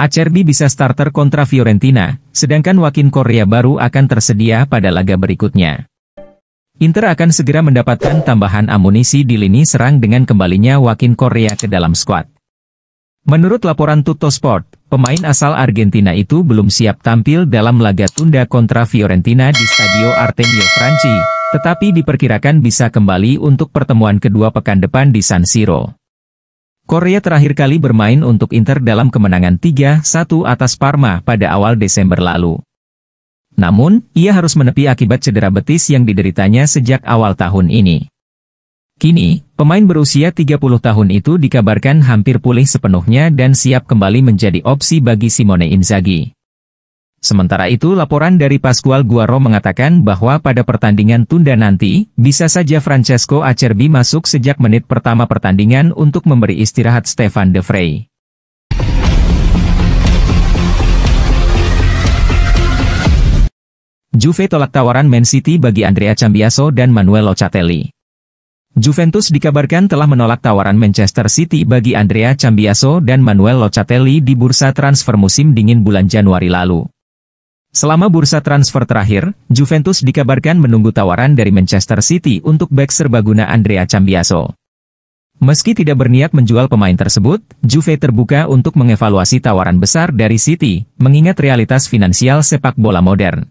Acerbi bisa starter kontra Fiorentina, sedangkan Joaquin Correa baru akan tersedia pada laga berikutnya. Inter akan segera mendapatkan tambahan amunisi di lini serang dengan kembalinya Joaquin Correa ke dalam skuad. Menurut laporan Tuttosport, pemain asal Argentina itu belum siap tampil dalam laga tunda kontra Fiorentina di Stadio Artemio Franchi, tetapi diperkirakan bisa kembali untuk pertemuan kedua pekan depan di San Siro. Correa terakhir kali bermain untuk Inter dalam kemenangan 3-1 atas Parma pada awal Desember lalu. Namun, ia harus menepi akibat cedera betis yang dideritanya sejak awal tahun ini. Kini, pemain berusia 30 tahun itu dikabarkan hampir pulih sepenuhnya dan siap kembali menjadi opsi bagi Simone Inzaghi. Sementara itu laporan dari Pascual Guarro mengatakan bahwa pada pertandingan tunda nanti, bisa saja Francesco Acerbi masuk sejak menit pertama pertandingan untuk memberi istirahat Stefan de Vrij. Juve tolak tawaran Man City bagi Andrea Cambiaso dan Manuel Locatelli. Juventus dikabarkan telah menolak tawaran Manchester City bagi Andrea Cambiaso dan Manuel Locatelli di bursa transfer musim dingin bulan Januari lalu. Selama bursa transfer terakhir, Juventus dikabarkan menunggu tawaran dari Manchester City untuk bek serbaguna Andrea Cambiaso. Meski tidak berniat menjual pemain tersebut, Juve terbuka untuk mengevaluasi tawaran besar dari City, mengingat realitas finansial sepak bola modern.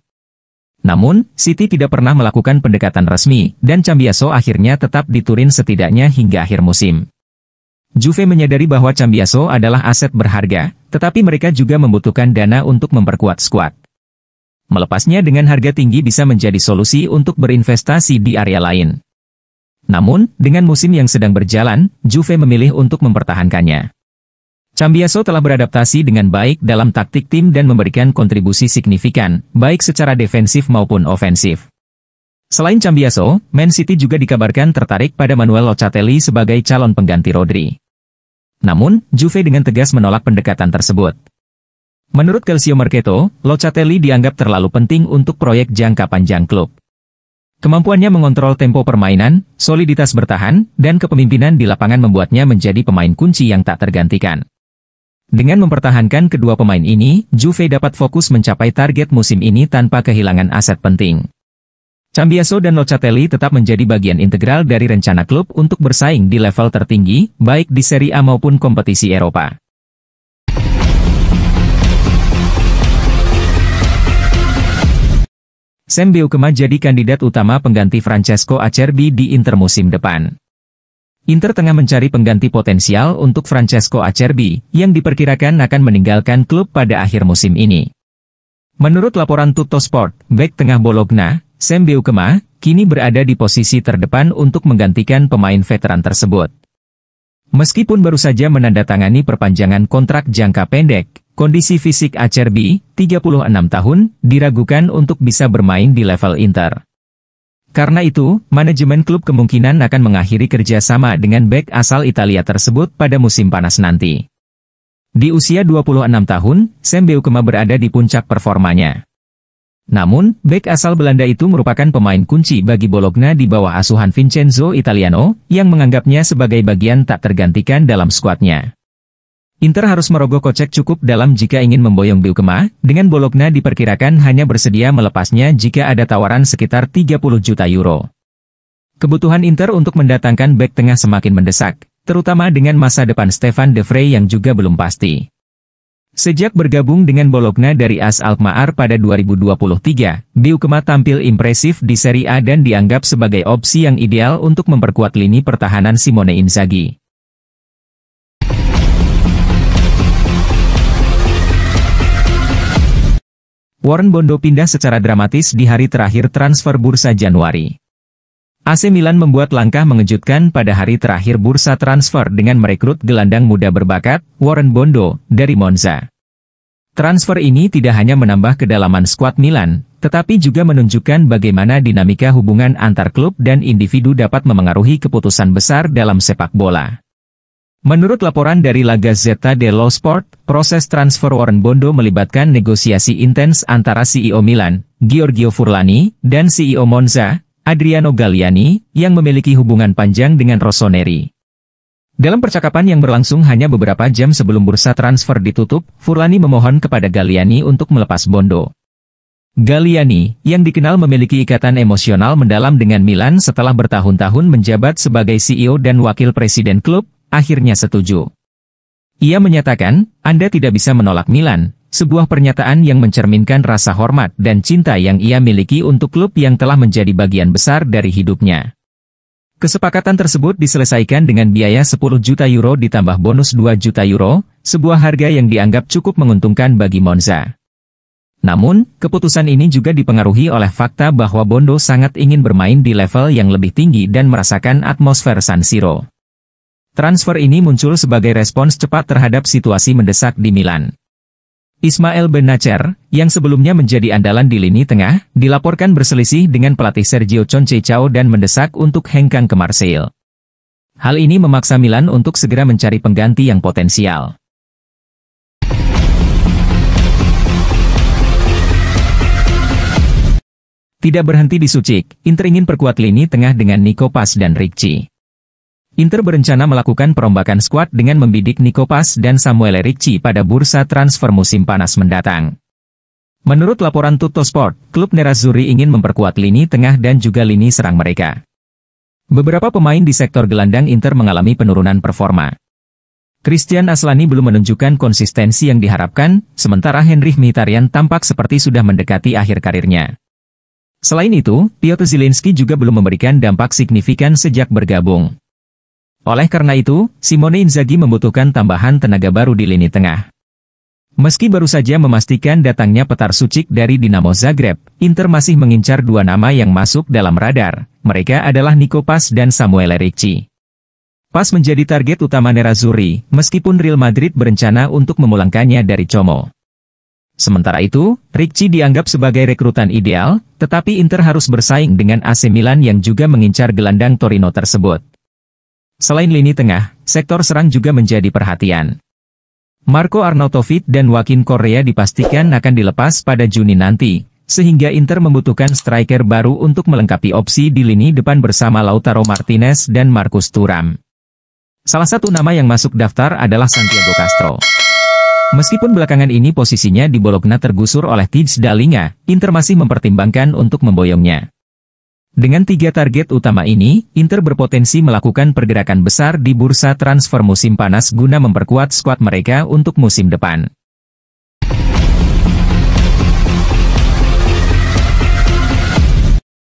Namun, City tidak pernah melakukan pendekatan resmi, dan Cambiaso akhirnya tetap di Turin setidaknya hingga akhir musim. Juve menyadari bahwa Cambiaso adalah aset berharga, tetapi mereka juga membutuhkan dana untuk memperkuat skuad. Melepasnya dengan harga tinggi bisa menjadi solusi untuk berinvestasi di area lain. Namun, dengan musim yang sedang berjalan, Juve memilih untuk mempertahankannya. Cambiaso telah beradaptasi dengan baik dalam taktik tim dan memberikan kontribusi signifikan, baik secara defensif maupun ofensif. Selain Cambiaso, Man City juga dikabarkan tertarik pada Manuel Locatelli sebagai calon pengganti Rodri. Namun, Juve dengan tegas menolak pendekatan tersebut. Menurut Calcio Mercato, Locatelli dianggap terlalu penting untuk proyek jangka panjang klub. Kemampuannya mengontrol tempo permainan, soliditas bertahan, dan kepemimpinan di lapangan membuatnya menjadi pemain kunci yang tak tergantikan. Dengan mempertahankan kedua pemain ini, Juve dapat fokus mencapai target musim ini tanpa kehilangan aset penting. Cambiaso dan Locatelli tetap menjadi bagian integral dari rencana klub untuk bersaing di level tertinggi, baik di Serie A maupun kompetisi Eropa. Sam Beukema jadi kandidat utama pengganti Francesco Acerbi di Inter musim depan. Inter tengah mencari pengganti potensial untuk Francesco Acerbi, yang diperkirakan akan meninggalkan klub pada akhir musim ini. Menurut laporan Tuttosport, bek tengah Bologna, Sam Beukema, kini berada di posisi terdepan untuk menggantikan pemain veteran tersebut. Meskipun baru saja menandatangani perpanjangan kontrak jangka pendek, kondisi fisik Acerbi, 36 tahun, diragukan untuk bisa bermain di level Inter. Karena itu, manajemen klub kemungkinan akan mengakhiri kerjasama dengan bek asal Italia tersebut pada musim panas nanti. Di usia 26 tahun, Sam Beukema berada di puncak performanya. Namun, bek asal Belanda itu merupakan pemain kunci bagi Bologna di bawah asuhan Vincenzo Italiano, yang menganggapnya sebagai bagian tak tergantikan dalam skuadnya. Inter harus merogoh kocek cukup dalam jika ingin memboyong Beukema, dengan Bologna diperkirakan hanya bersedia melepasnya jika ada tawaran sekitar 30 juta euro. Kebutuhan Inter untuk mendatangkan bek tengah semakin mendesak, terutama dengan masa depan Stefan de Vrij yang juga belum pasti. Sejak bergabung dengan Bologna dari AS Alkmaar pada 2023, Beukema tampil impresif di Serie A dan dianggap sebagai opsi yang ideal untuk memperkuat lini pertahanan Simone Inzaghi. Warren Bondo pindah secara dramatis di hari terakhir transfer bursa Januari. AC Milan membuat langkah mengejutkan pada hari terakhir bursa transfer dengan merekrut gelandang muda berbakat, Warren Bondo, dari Monza. Transfer ini tidak hanya menambah kedalaman skuad Milan, tetapi juga menunjukkan bagaimana dinamika hubungan antar klub dan individu dapat memengaruhi keputusan besar dalam sepak bola. Menurut laporan dari La Gazzetta dello Sport, proses transfer Warren Bondo melibatkan negosiasi intens antara CEO Milan, Giorgio Furlani, dan CEO Monza, Adriano Galliani, yang memiliki hubungan panjang dengan Rossoneri. Dalam percakapan yang berlangsung hanya beberapa jam sebelum bursa transfer ditutup, Furlani memohon kepada Galliani untuk melepas Bondo. Galliani, yang dikenal memiliki ikatan emosional mendalam dengan Milan setelah bertahun-tahun menjabat sebagai CEO dan wakil presiden klub, akhirnya setuju. Ia menyatakan, Anda tidak bisa menolak Milan, sebuah pernyataan yang mencerminkan rasa hormat dan cinta yang ia miliki untuk klub yang telah menjadi bagian besar dari hidupnya. Kesepakatan tersebut diselesaikan dengan biaya 10 juta euro ditambah bonus 2 juta euro, sebuah harga yang dianggap cukup menguntungkan bagi Monza. Namun, keputusan ini juga dipengaruhi oleh fakta bahwa Bondo sangat ingin bermain di level yang lebih tinggi dan merasakan atmosfer San Siro. Transfer ini muncul sebagai respons cepat terhadap situasi mendesak di Milan. Ismail Benacer, yang sebelumnya menjadi andalan di lini tengah, dilaporkan berselisih dengan pelatih Sergio Conceição dan mendesak untuk hengkang ke Marseille. Hal ini memaksa Milan untuk segera mencari pengganti yang potensial. Tidak berhenti di Sucik, Inter ingin perkuat lini tengah dengan Nico Paz dan Ricci. Inter berencana melakukan perombakan skuad dengan membidik Nico Paz dan Samuel Ricci pada bursa transfer musim panas mendatang. Menurut laporan Tuttosport, klub Nerazzurri ingin memperkuat lini tengah dan juga lini serang mereka. Beberapa pemain di sektor gelandang Inter mengalami penurunan performa. Christian Aslani belum menunjukkan konsistensi yang diharapkan, sementara Henrikh Mkhitaryan tampak seperti sudah mendekati akhir karirnya. Selain itu, Piotr Zielinski juga belum memberikan dampak signifikan sejak bergabung. Oleh karena itu, Simone Inzaghi membutuhkan tambahan tenaga baru di lini tengah. Meski baru saja memastikan datangnya Petar Sucik dari Dinamo Zagreb, Inter masih mengincar dua nama yang masuk dalam radar. Mereka adalah Nico Paz dan Samuel Ricci. Paz menjadi target utama Nerazzurri, meskipun Real Madrid berencana untuk memulangkannya dari Como. Sementara itu, Ricci dianggap sebagai rekrutan ideal, tetapi Inter harus bersaing dengan AC Milan yang juga mengincar gelandang Torino tersebut. Selain lini tengah, sektor serang juga menjadi perhatian. Marco Arnautovic dan Joaquin Correa dipastikan akan dilepas pada Juni nanti, sehingga Inter membutuhkan striker baru untuk melengkapi opsi di lini depan bersama Lautaro Martinez dan Marcus Thuram. Salah satu nama yang masuk daftar adalah Santiago Castro. Meskipun belakangan ini posisinya di Bologna tergusur oleh Tijs Dalinga, Inter masih mempertimbangkan untuk memboyongnya. Dengan tiga target utama ini, Inter berpotensi melakukan pergerakan besar di bursa transfer musim panas guna memperkuat skuad mereka untuk musim depan.